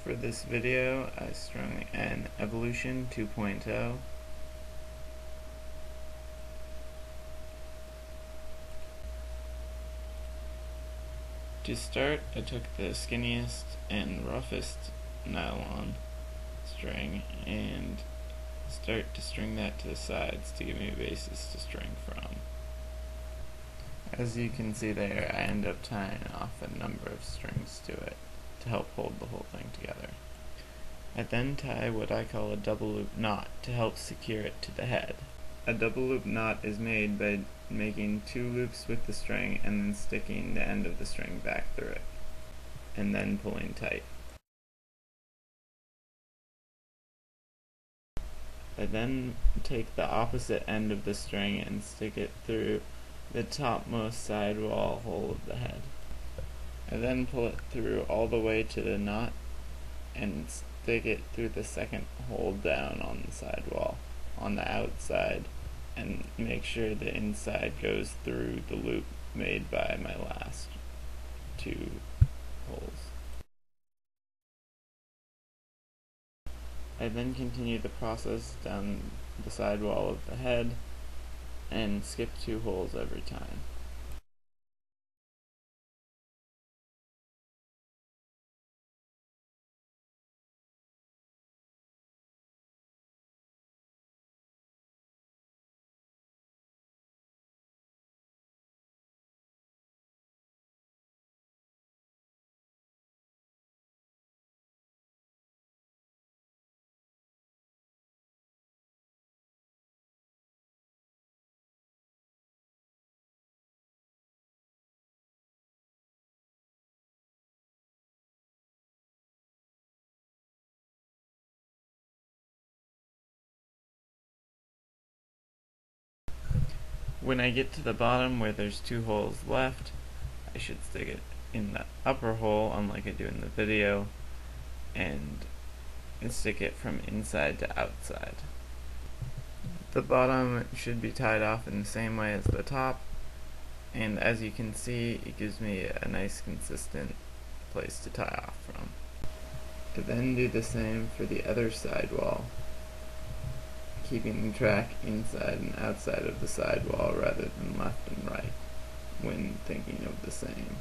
For this video, I strung an Evolution 2.0. To start, I took the skinniest and roughest nylon string and start to string that to the sides to give me a basis to string from. As you can see there, I end up tying off a number of strings to it to help hold the whole thing together. I then tie what I call a double loop knot to help secure it to the head. A double loop knot is made by making 2 loops with the string and then sticking the end of the string back through it, and then pulling tight. I then take the opposite end of the string and stick it through the topmost sidewall hole of the head. I then pull it through all the way to the knot and stick it through the second hole down on the sidewall on the outside, and make sure the inside goes through the loop made by my last 2 holes. I then continue the process down the sidewall of the head and skip 2 holes every time. When I get to the bottom where there's 2 holes left, I should stick it in the upper hole, unlike I do in the video, and stick it from inside to outside. The bottom should be tied off in the same way as the top, and as you can see, it gives me a nice consistent place to tie off from. I then do the same for the other sidewall, keeping track inside and outside of the sidewall rather than left and right when thinking of the same.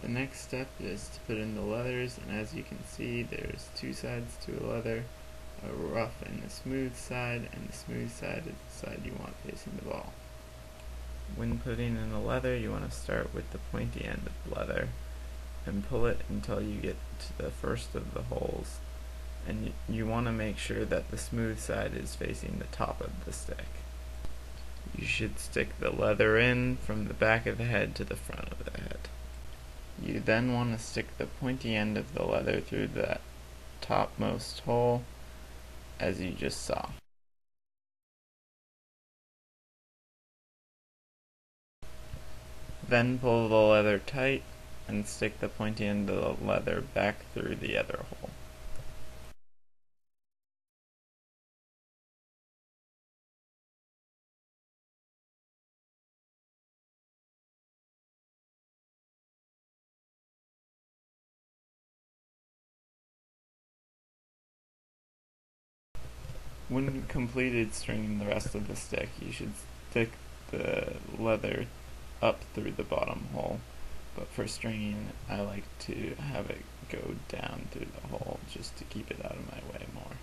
The next step is to put in the leathers, and as you can see, there's 2 sides to a leather, a rough and a smooth side, and the smooth side is the side you want facing the ball. When putting in the leather, you want to start with the pointy end of the leather and pull it until you get to the first of the holes, and you want to make sure that the smooth side is facing the top of the stick. You should stick the leather in from the back of the head to the front of the head. You then want to stick the pointy end of the leather through the topmost hole, as you just saw. Then pull the leather tight and stick the pointy end of the leather back through the other hole. When completed stringing the rest of the stick, you should stick the leather up through the bottom hole but for stringing I like to have it go down through the hole just to keep it out of my way more.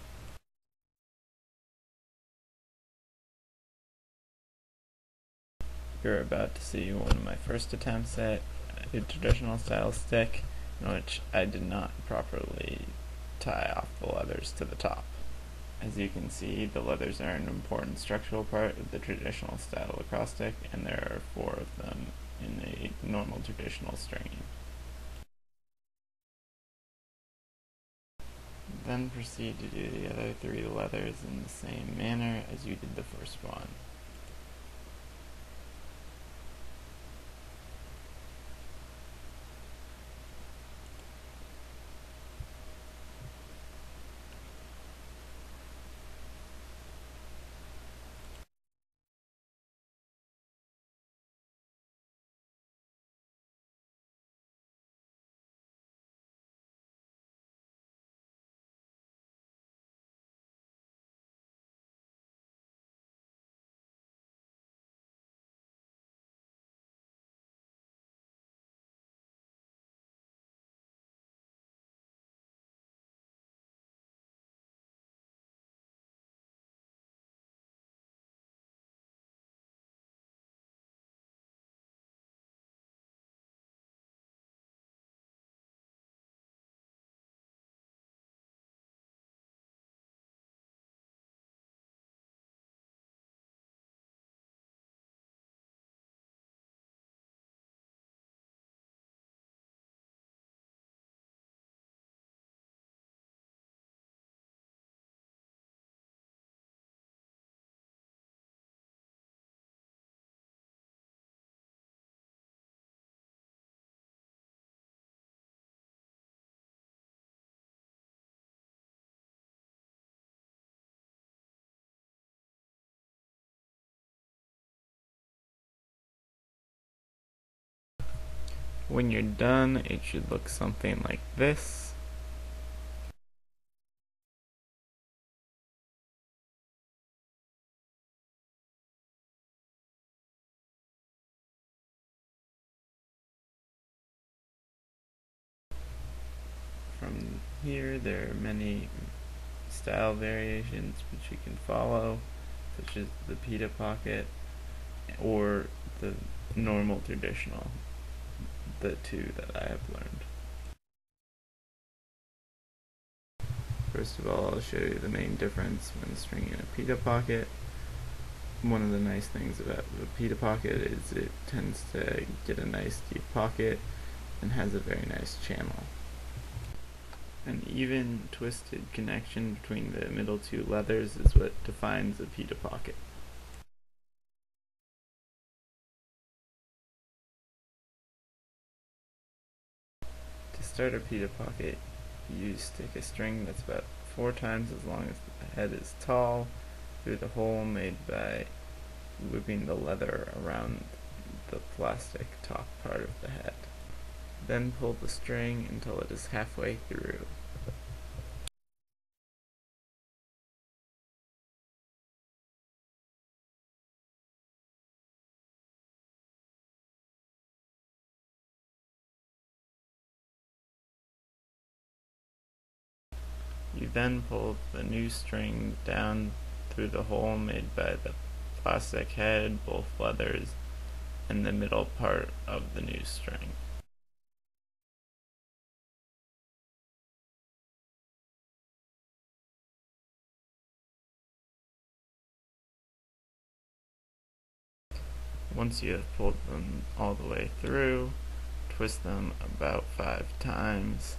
You're about to see one of my first attempts at a traditional style stick in which I did not properly tie off the leathers to the top. As you can see, the leathers are an important structural part of the traditional style lacrosse stick, and there are 4 of them in a normal traditional stringing. Then proceed to do the other 3 leathers in the same manner as you did the first one. When you're done, it should look something like this. From here, there are many style variations which you can follow, such as the pita pocket or the normal traditional, the 2 that I have learned. First of all, I'll show you the main difference when stringing a pita pocket. One of the nice things about the pita pocket is it tends to get a nice deep pocket and has a very nice channel. An even twisted connection between the middle 2 leathers is what defines a pita pocket. To start a pita pocket, you stick a string that's about 4 times as long as the head is tall through the hole made by looping the leather around the plastic top part of the head. Then pull the string until it is halfway through. You then pull the new string down through the hole made by the plastic head, both leathers, and the middle part of the new string. Once you have pulled them all the way through, twist them about 5 times